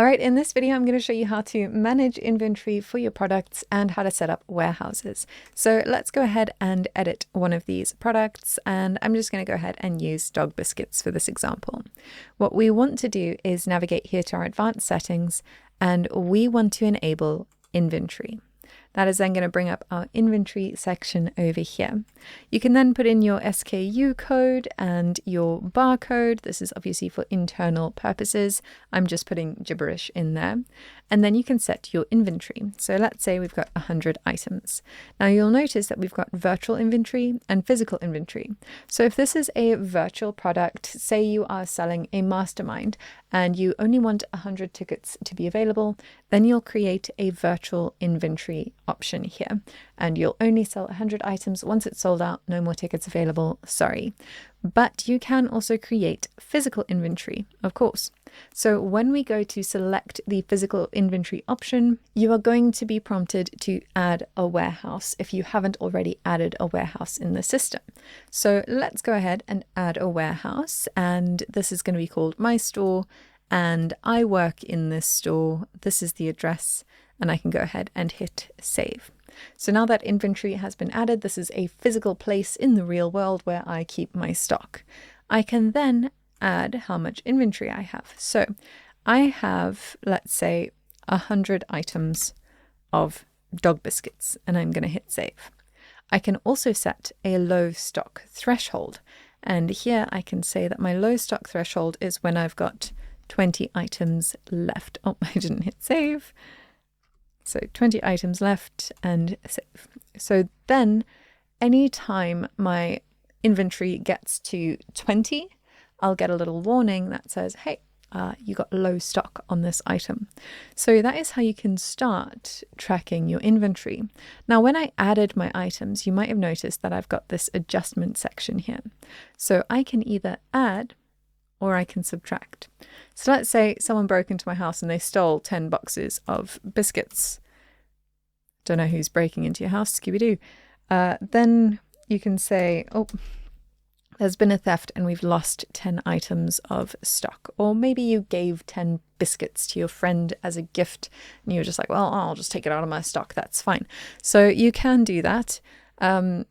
All right, in this video, I'm going to show you how to manage inventory for your products and how to set up warehouses. So let's go ahead and edit one of these products, and I'm just going to go ahead and use dog biscuits for this example. What we want to do is navigate here to our advanced settings, and we want to enable inventory. That is then going to bring up our inventory section over here. You can then put in your SKU code and your barcode. This is obviously for internal purposes. I'm just putting gibberish in there. And then you can set your inventory. So let's say we've got 100 items. Now you'll notice that we've got virtual inventory and physical inventory. So if this is a virtual product, say you are selling a mastermind and you only want 100 tickets to be available, then you'll create a virtual inventory option here, and you'll only sell 100 items. Once it's sold out, no more tickets available, sorry. But you can also create physical inventory, of course. So when we go to select the physical inventory option, you are going to be prompted to add a warehouse if you haven't already added a warehouse in the system. So let's go ahead and add a warehouse, and this is going to be called My Store, and I work in this store. This is the address, and I can go ahead and hit save. So now that inventory has been added, this is a physical place in the real world where I keep my stock. I can then add how much inventory I have. So I have, let's say, 100 items of dog biscuits, and I'm going to hit save. I can also set a low stock threshold. And here I can say that my low stock threshold is when I've got 20 items left. Oh, I didn't hit save. So 20 items left and save. So then anytime my inventory gets to 20, I'll get a little warning that says, hey, you got low stock on this item. So that is how you can start tracking your inventory. Now, when I added my items, you might have noticed that I've got this adjustment section here. So I can either add or I can subtract. So let's say someone broke into my house and they stole 10 boxes of biscuits. Don't know who's breaking into your house, Scooby-Doo. Then you can say, oh, there's been a theft and we've lost 10 items of stock. Or maybe you gave 10 biscuits to your friend as a gift and you're just like, well, I'll just take it out of my stock. That's fine. So you can do that. And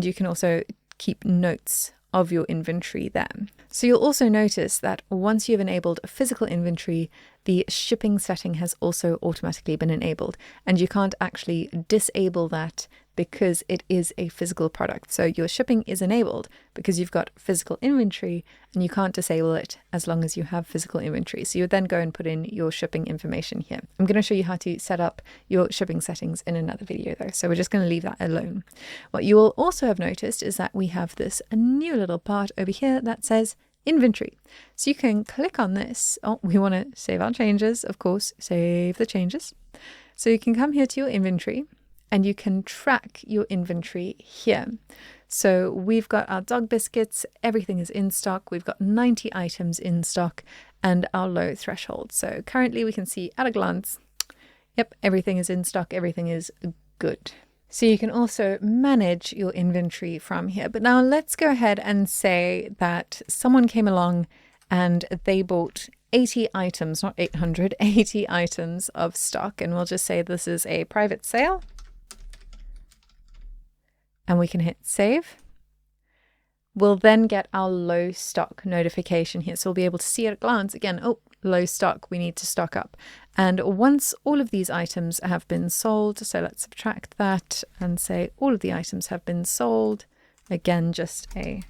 you can also keep notes of your inventory there. So you'll also notice that once you've enabled physical inventory, the shipping setting has also automatically been enabled, and you can't actually disable that because it is a physical product. So your shipping is enabled because you've got physical inventory, and you can't disable it as long as you have physical inventory. So you would then go and put in your shipping information here. I'm going to show you how to set up your shipping settings in another video though, so we're just going to leave that alone. What you will also have noticed is that we have this new little part over here that says inventory. So you can click on this. Oh, we want to save our changes, of course, save the changes. So you can come here to your inventory and you can track your inventory here. So we've got our dog biscuits, everything is in stock. We've got 90 items in stock and our low threshold. So currently we can see at a glance, yep, everything is in stock, everything is good. So you can also manage your inventory from here. But now let's go ahead and say that someone came along and they bought 80 items, not 800, 80 items of stock. And we'll just say this is a private sale. And we can hit save. We'll then get our low stock notification here. So we'll be able to see at a glance again, oh, low stock, we need to stock up. And once all of these items have been sold, so let's subtract that and say all of the items have been sold. Again, just a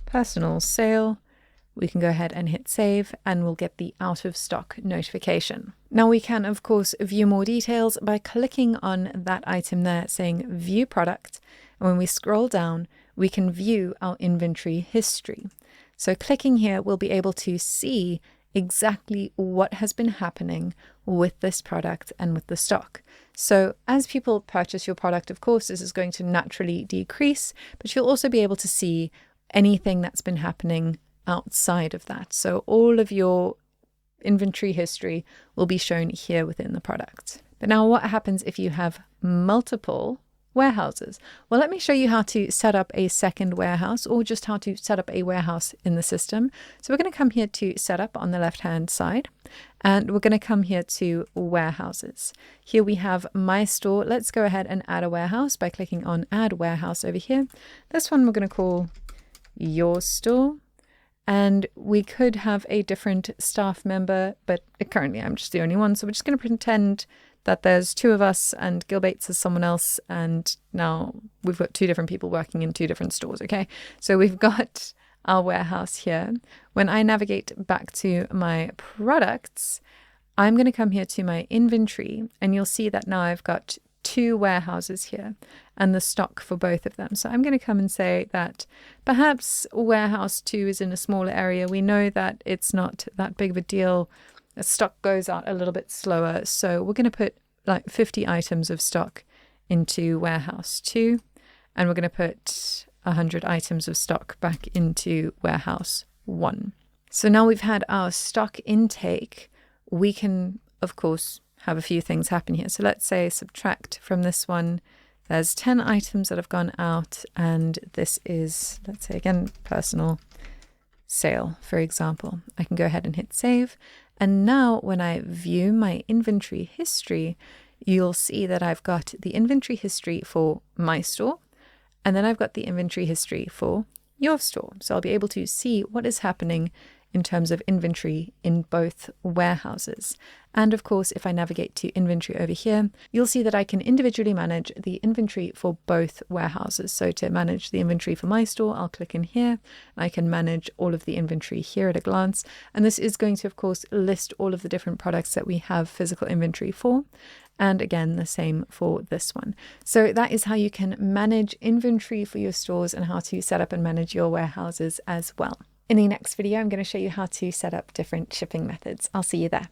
personal sale. We can go ahead and hit save and we'll get the out of stock notification. Now we can, of course, view more details by clicking on that item there saying view product. And when we scroll down, we can view our inventory history. So clicking here, we'll be able to see exactly what has been happening with this product and with the stock. So as people purchase your product, of course, this is going to naturally decrease, but you'll also be able to see anything that's been happening outside of that. So all of your inventory history will be shown here within the product. But now what happens if you have multiple warehouses. Well, let me show you how to set up a second warehouse, or just how to set up a warehouse in the system. So we're going to come here to setup on the left hand side, and we're going to come here to warehouses. Here we have my store. Let's go ahead and add a warehouse by clicking on add warehouse over here. This one we're going to call your store. And we could have a different staff member, but currently I'm just the only one. So we're just going to pretend that there's two of us and Gil Bates is someone else. And now we've got two different people working in two different stores. Okay, so we've got our warehouse here. When I navigate back to my products, I'm going to come here to my inventory, and you'll see that now I've got two warehouses here and the stock for both of them. So I'm going to come and say that perhaps warehouse 2 is in a smaller area. We know that it's not that big of a deal. The stock goes out a little bit slower. So we're going to put like 50 items of stock into warehouse 2, and we're going to put 100 items of stock back into warehouse 1. So now we've had our stock intake. We can, of course, have a few things happen here. So let's say subtract from this one. There's 10 items that have gone out, and this is, let's say again, personal sale, for example. I can go ahead and hit save. And now when I view my inventory history, you'll see that I've got the inventory history for my store, and then I've got the inventory history for your store. So I'll be able to see what is happening in terms of inventory in both warehouses. And of course, if I navigate to inventory over here, you'll see that I can individually manage the inventory for both warehouses. So to manage the inventory for my store, I'll click in here. I can manage all of the inventory here at a glance. And this is going to, of course, list all of the different products that we have physical inventory for. And again, the same for this one. So that is how you can manage inventory for your stores and how to set up and manage your warehouses as well. In the next video, I'm going to show you how to set up different shipping methods. I'll see you there.